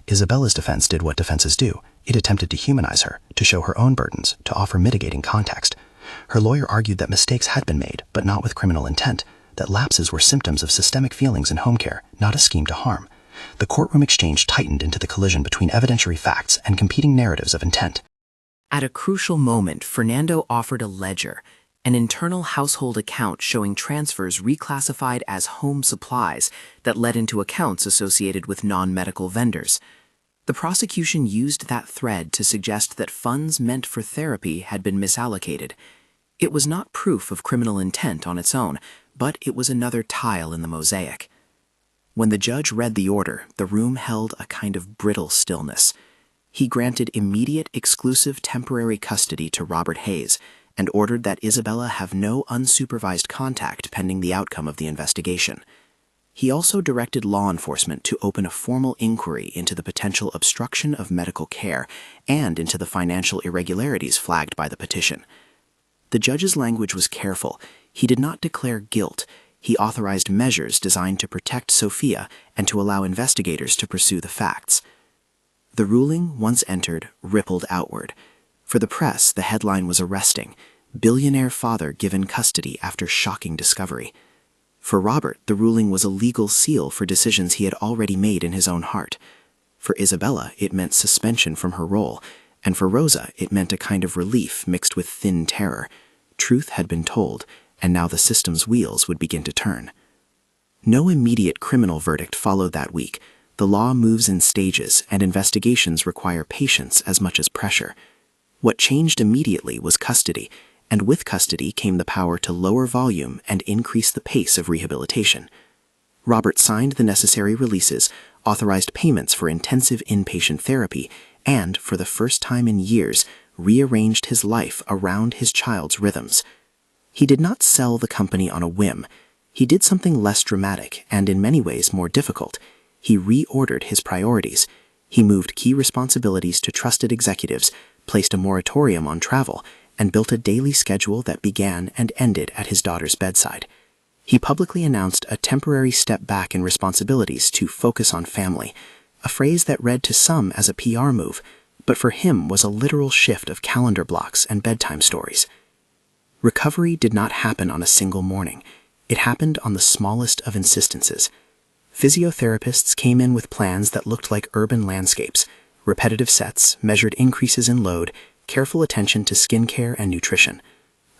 Isabella's defense did what defenses do. It attempted to humanize her, to show her own burdens, to offer mitigating context. Her lawyer argued that mistakes had been made, but not with criminal intent, that lapses were symptoms of systemic feelings in home care, not a scheme to harm. The courtroom exchange tightened into the collision between evidentiary facts and competing narratives of intent. At a crucial moment, Fernando offered a ledger, an internal household account showing transfers reclassified as home supplies that led into accounts associated with non-medical vendors. The prosecution used that thread to suggest that funds meant for therapy had been misallocated. It was not proof of criminal intent on its own, but it was another tile in the mosaic. When the judge read the order, the room held a kind of brittle stillness. He granted immediate exclusive temporary custody to Robert Hayes and ordered that Isabella have no unsupervised contact pending the outcome of the investigation. He also directed law enforcement to open a formal inquiry into the potential obstruction of medical care and into the financial irregularities flagged by the petition. The judge's language was careful. He did not declare guilt. He authorized measures designed to protect Sophia and to allow investigators to pursue the facts. The ruling, once entered, rippled outward. For the press, the headline was arresting: "Billionaire father given custody after shocking discovery." For Robert, the ruling was a legal seal for decisions he had already made in his own heart. For Isabella, it meant suspension from her role, and for Rosa, it meant a kind of relief mixed with thin terror. Truth had been told, and now the system's wheels would begin to turn. No immediate criminal verdict followed that week. The law moves in stages, and investigations require patience as much as pressure. What changed immediately was custody, and with custody came the power to lower volume and increase the pace of rehabilitation. Robert signed the necessary releases, authorized payments for intensive inpatient therapy, and, for the first time in years, rearranged his life around his child's rhythms. He did not sell the company on a whim. He did something less dramatic and in many ways more difficult. He reordered his priorities. He moved key responsibilities to trusted executives, placed a moratorium on travel, and built a daily schedule that began and ended at his daughter's bedside. He publicly announced a temporary step back in responsibilities to focus on family, a phrase that read to some as a PR move, but for him was a literal shift of calendar blocks and bedtime stories. Recovery did not happen on a single morning. It happened on the smallest of insistences. Physiotherapists came in with plans that looked like urban landscapes, repetitive sets, measured increases in load, careful attention to skincare and nutrition.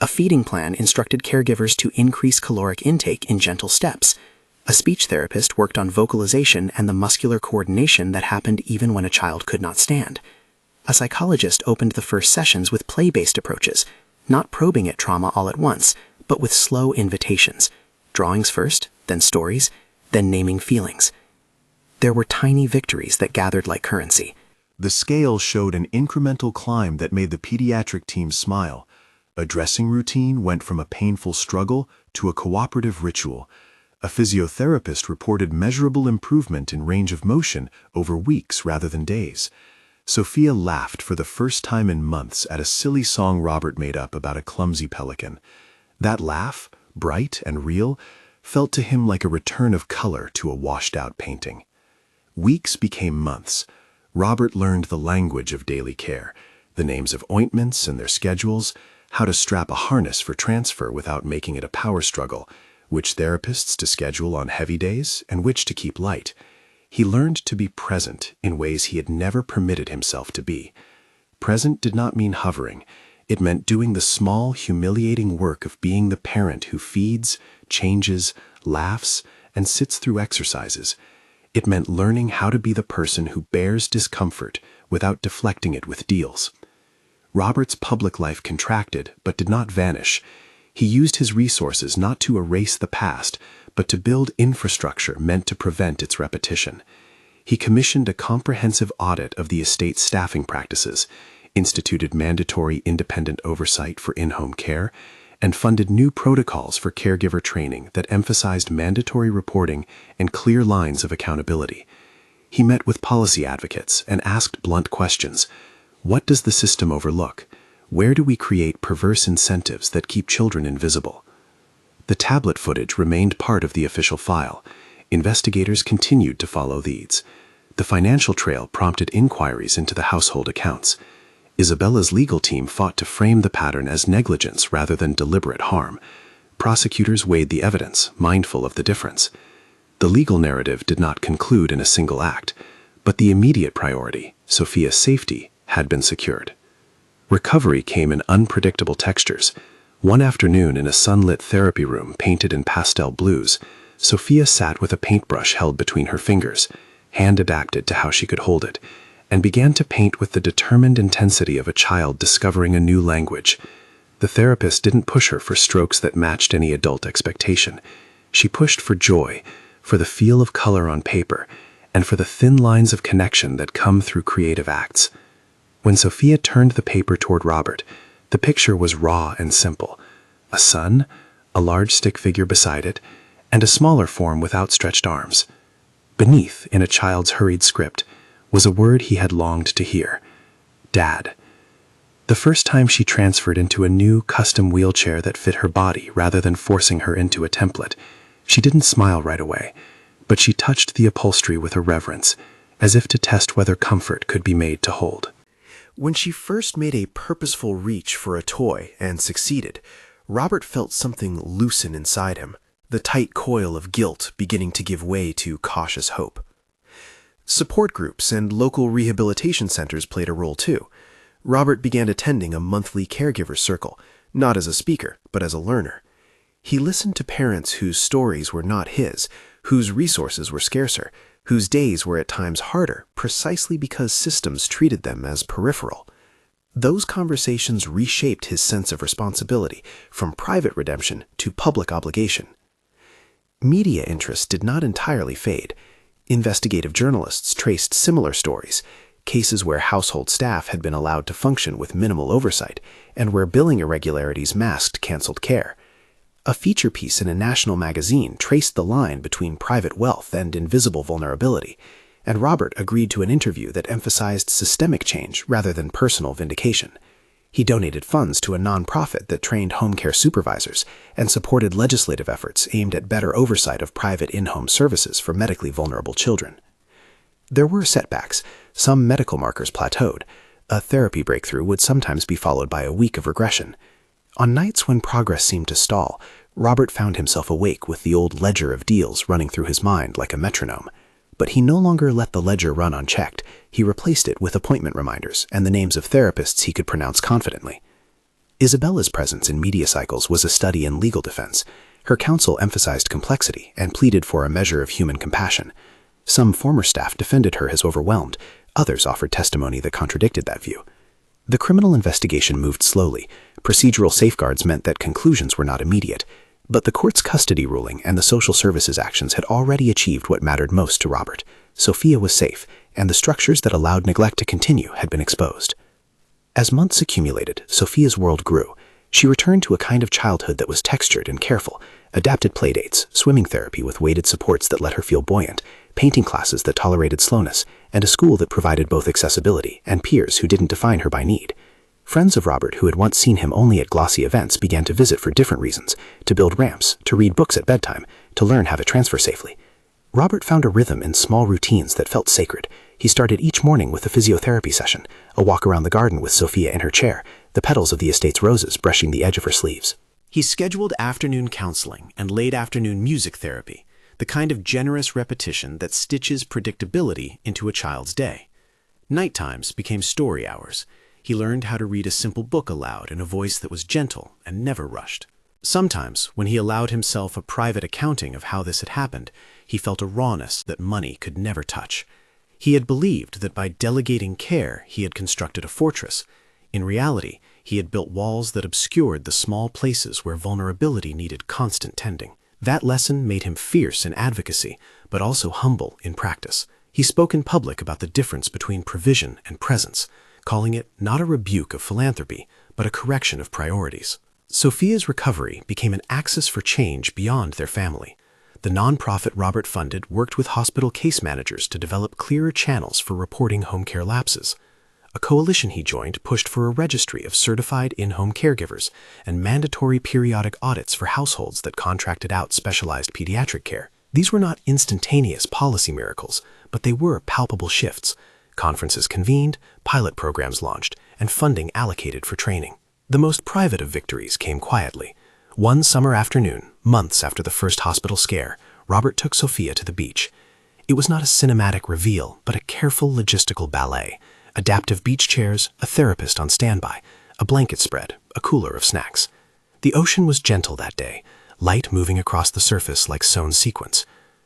A feeding plan instructed caregivers to increase caloric intake in gentle steps. A speech therapist worked on vocalization and the muscular coordination that happened even when a child could not stand. A psychologist opened the first sessions with play-based approaches, not probing at trauma all at once, but with slow invitations. Drawings first, then stories, then naming feelings. There were tiny victories that gathered like currency. The scale showed an incremental climb that made the pediatric team smile. A dressing routine went from a painful struggle to a cooperative ritual. A physiotherapist reported measurable improvement in range of motion over weeks rather than days. Sophia laughed for the first time in months at a silly song Robert made up about a clumsy pelican. That laugh, bright and real, felt to him like a return of color to a washed-out painting. Weeks became months. Robert learned the language of daily care, the names of ointments and their schedules, how to strap a harness for transfer without making it a power struggle, which therapists to schedule on heavy days and which to keep light. He learned to be present in ways he had never permitted himself to be. Present did not mean hovering. It meant doing the small, humiliating work of being the parent who feeds, changes, laughs, and sits through exercises. It meant learning how to be the person who bears discomfort without deflecting it with deals. Robert's public life contracted, but did not vanish. He used his resources not to erase the past, but to build infrastructure meant to prevent its repetition. He commissioned a comprehensive audit of the estate's staffing practices, instituted mandatory independent oversight for in-home care, and funded new protocols for caregiver training that emphasized mandatory reporting and clear lines of accountability. He met with policy advocates and asked blunt questions. What does the system overlook? Where do we create perverse incentives that keep children invisible? The tablet footage remained part of the official file. Investigators continued to follow leads. The financial trail prompted inquiries into the household accounts. Isabella's legal team fought to frame the pattern as negligence rather than deliberate harm. Prosecutors weighed the evidence, mindful of the difference. The legal narrative did not conclude in a single act, but the immediate priority, Sophia's safety, had been secured. Recovery came in unpredictable textures. One afternoon in a sunlit therapy room painted in pastel blues, Sophia sat with a paintbrush held between her fingers, hand adapted to how she could hold it, and began to paint with the determined intensity of a child discovering a new language. The therapist didn't push her for strokes that matched any adult expectation. She pushed for joy, for the feel of color on paper, and for the thin lines of connection that come through creative acts. When Sophia turned the paper toward Robert, the picture was raw and simple. A sun, a large stick figure beside it, and a smaller form with outstretched arms. Beneath, in a child's hurried script, was a word he had longed to hear. Dad. The first time she transferred into a new, custom wheelchair that fit her body rather than forcing her into a template, she didn't smile right away, but she touched the upholstery with a reverence, as if to test whether comfort could be made to hold. When she first made a purposeful reach for a toy and succeeded, Robert felt something loosen inside him, the tight coil of guilt beginning to give way to cautious hope. Support groups and local rehabilitation centers played a role too. Robert began attending a monthly caregiver circle, not as a speaker, but as a learner. He listened to parents whose stories were not his, whose resources were scarcer, whose days were at times harder precisely because systems treated them as peripheral. Those conversations reshaped his sense of responsibility from private redemption to public obligation. Media interest did not entirely fade. Investigative journalists traced similar stories, cases where household staff had been allowed to function with minimal oversight and where billing irregularities masked canceled care. A feature piece in a national magazine traced the line between private wealth and invisible vulnerability, and Robert agreed to an interview that emphasized systemic change rather than personal vindication. He donated funds to a nonprofit that trained home care supervisors and supported legislative efforts aimed at better oversight of private in-home services for medically vulnerable children. There were setbacks. Some medical markers plateaued. A therapy breakthrough would sometimes be followed by a week of regression. On nights when progress seemed to stall, Robert found himself awake with the old ledger of deals running through his mind like a metronome. But he no longer let the ledger run unchecked. He replaced it with appointment reminders and the names of therapists he could pronounce confidently. Isabella's presence in media cycles was a study in legal defense. Her counsel emphasized complexity and pleaded for a measure of human compassion. Some former staff defended her as overwhelmed. Others offered testimony that contradicted that view. The criminal investigation moved slowly. Procedural safeguards meant that conclusions were not immediate. But the court's custody ruling and the social services actions had already achieved what mattered most to Robert. Sophia was safe, and the structures that allowed neglect to continue had been exposed. As months accumulated, Sophia's world grew. She returned to a kind of childhood that was textured and careful, adapted playdates, swimming therapy with weighted supports that let her feel buoyant, painting classes that tolerated slowness, and a school that provided both accessibility and peers who didn't define her by need. Friends of Robert who had once seen him only at glossy events began to visit for different reasons, to build ramps, to read books at bedtime, to learn how to transfer safely. Robert found a rhythm in small routines that felt sacred. He started each morning with a physiotherapy session, a walk around the garden with Sophia in her chair, the petals of the estate's roses brushing the edge of her sleeves. He scheduled afternoon counseling and late afternoon music therapy, the kind of generous repetition that stitches predictability into a child's day. Night times became story hours. He learned how to read a simple book aloud in a voice that was gentle and never rushed. Sometimes, when he allowed himself a private accounting of how this had happened, he felt a rawness that money could never touch. He had believed that by delegating care, he had constructed a fortress. In reality, he had built walls that obscured the small places where vulnerability needed constant tending. That lesson made him fierce in advocacy, but also humble in practice. He spoke in public about the difference between provision and presence, calling it not a rebuke of philanthropy, but a correction of priorities. Sophia's recovery became an axis for change beyond their family. The nonprofit Robert funded worked with hospital case managers to develop clearer channels for reporting home care lapses. A coalition he joined pushed for a registry of certified in-home caregivers and mandatory periodic audits for households that contracted out specialized pediatric care. These were not instantaneous policy miracles, but they were palpable shifts. Conferences convened, pilot programs launched, and funding allocated for training. The most private of victories came quietly. One summer afternoon, months after the first hospital scare, Robert took Sophia to the beach. It was not a cinematic reveal, but a careful logistical ballet. Adaptive beach chairs, a therapist on standby, a blanket spread, a cooler of snacks. The ocean was gentle that day, light moving across the surface like sewn sequins.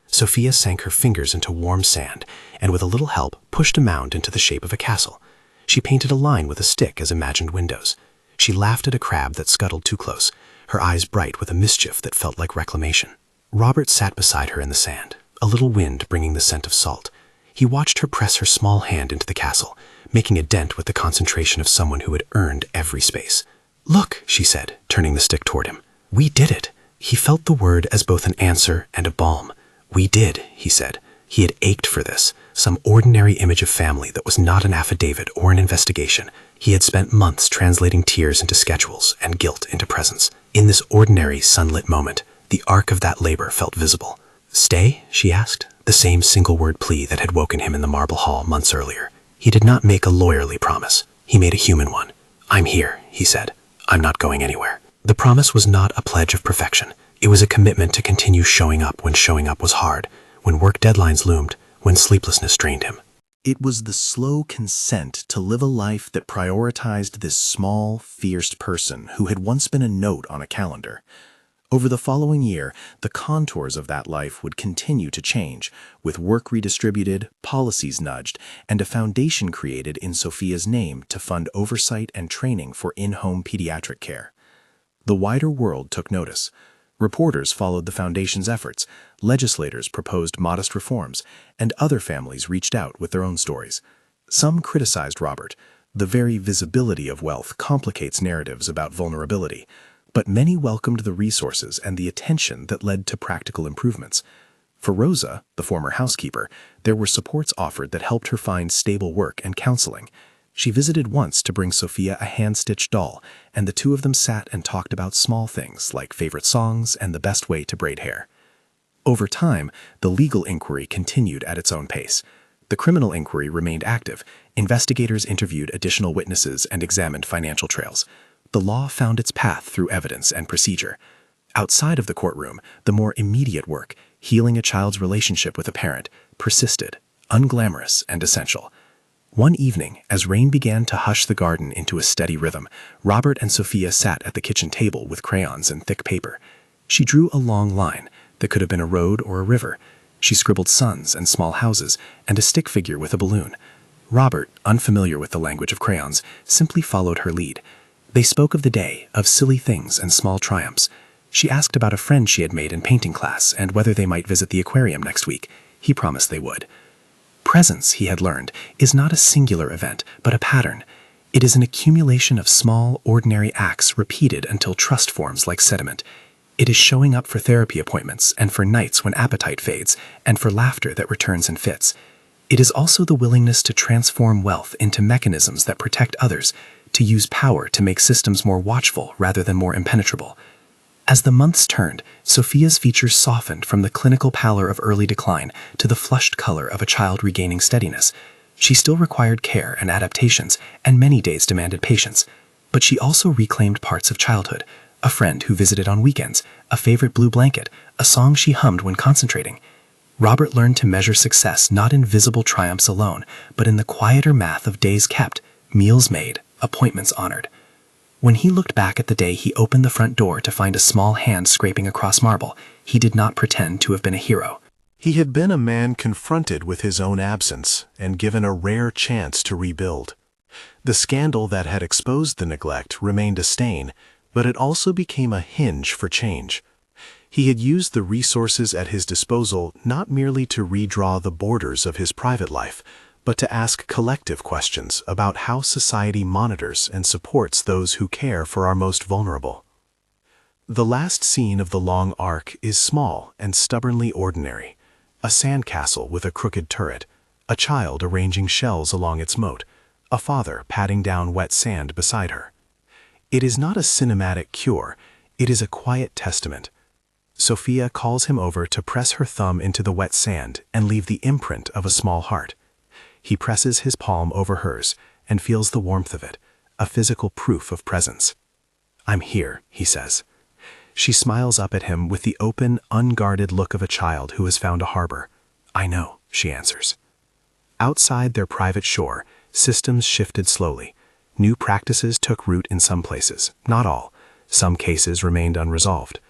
Sophia sank her fingers into warm sand, and with a little help, pushed a mound into the shape of a castle. She painted a line with a stick as imagined windows. She laughed at a crab that scuttled too close, her eyes bright with a mischief that felt like reclamation. Robert sat beside her in the sand, a little wind bringing the scent of salt. He watched her press her small hand into the castle, making a dent with the concentration of someone who had earned every space. "Look," she said, turning the stick toward him. "We did it." He felt the word as both an answer and a balm. "We did," he said. He had ached for this, some ordinary image of family that was not an affidavit or an investigation. He had spent months translating tears into schedules and guilt into presence. In this ordinary, sunlit moment, the arc of that labor felt visible. "Stay?" she asked, the same single-word plea that had woken him in the marble hall months earlier. He did not make a lawyerly promise. He made a human one. "I'm here," he said. "I'm not going anywhere." The promise was not a pledge of perfection. It was a commitment to continue showing up when showing up was hard, when work deadlines loomed, when sleeplessness drained him. It was the slow consent to live a life that prioritized this small, fierce person who had once been a note on a calendar. Over the following year, the contours of that life would continue to change, with work redistributed, policies nudged, and a foundation created in Sophia's name to fund oversight and training for in-home pediatric care. The wider world took notice. Reporters followed the foundation's efforts, legislators proposed modest reforms, and other families reached out with their own stories. Some criticized Robert. The very visibility of wealth complicates narratives about vulnerability, but many welcomed the resources and the attention that led to practical improvements. For Rosa, the former housekeeper, there were supports offered that helped her find stable work and counseling. She visited once to bring Sophia a hand-stitched doll, and the two of them sat and talked about small things like favorite songs and the best way to braid hair. Over time, the legal inquiry continued at its own pace. The criminal inquiry remained active. Investigators interviewed additional witnesses and examined financial trails. The law found its path through evidence and procedure. Outside of the courtroom, the more immediate work, healing a child's relationship with a parent, persisted, unglamorous and essential. One evening, as rain began to hush the garden into a steady rhythm, Robert and Sophia sat at the kitchen table with crayons and thick paper. She drew a long line that could have been a road or a river. She scribbled suns and small houses and a stick figure with a balloon. Robert, unfamiliar with the language of crayons, simply followed her lead. They spoke of the day, of silly things and small triumphs. She asked about a friend she had made in painting class and whether they might visit the aquarium next week. He promised they would. Presence, he had learned, is not a singular event, but a pattern. It is an accumulation of small, ordinary acts repeated until trust forms like sediment. It is showing up for therapy appointments and for nights when appetite fades and for laughter that returns in fits. It is also the willingness to transform wealth into mechanisms that protect others, to use power to make systems more watchful rather than more impenetrable. As the months turned, Sophia's features softened from the clinical pallor of early decline to the flushed color of a child regaining steadiness. She still required care and adaptations, and many days demanded patience. But she also reclaimed parts of childhood: a friend who visited on weekends, a favorite blue blanket, a song she hummed when concentrating. Robert learned to measure success not in visible triumphs alone, but in the quieter math of days kept, meals made, appointments honored. When he looked back at the day he opened the front door to find a small hand scraping across marble, he did not pretend to have been a hero. He had been a man confronted with his own absence and given a rare chance to rebuild. The scandal that had exposed the neglect remained a stain, but it also became a hinge for change. He had used the resources at his disposal not merely to redraw the borders of his private life, but to ask collective questions about how society monitors and supports those who care for our most vulnerable. The last scene of the long arc is small and stubbornly ordinary. A sandcastle with a crooked turret, a child arranging shells along its moat, a father patting down wet sand beside her. It is not a cinematic cure, it is a quiet testament. Sophia calls him over to press her thumb into the wet sand and leave the imprint of a small heart. He presses his palm over hers and feels the warmth of it, a physical proof of presence. "I'm here," he says. She smiles up at him with the open, unguarded look of a child who has found a harbor. "I know," she answers. Outside their private shore, systems shifted slowly. New practices took root in some places, not all. Some cases remained unresolved.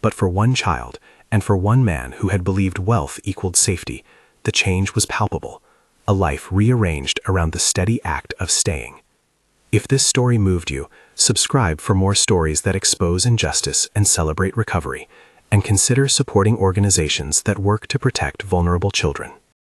But for one child, and for one man who had believed wealth equaled safety, the change was palpable. A life rearranged around the steady act of staying. If this story moved you, subscribe for more stories that expose injustice and celebrate recovery, and consider supporting organizations that work to protect vulnerable children.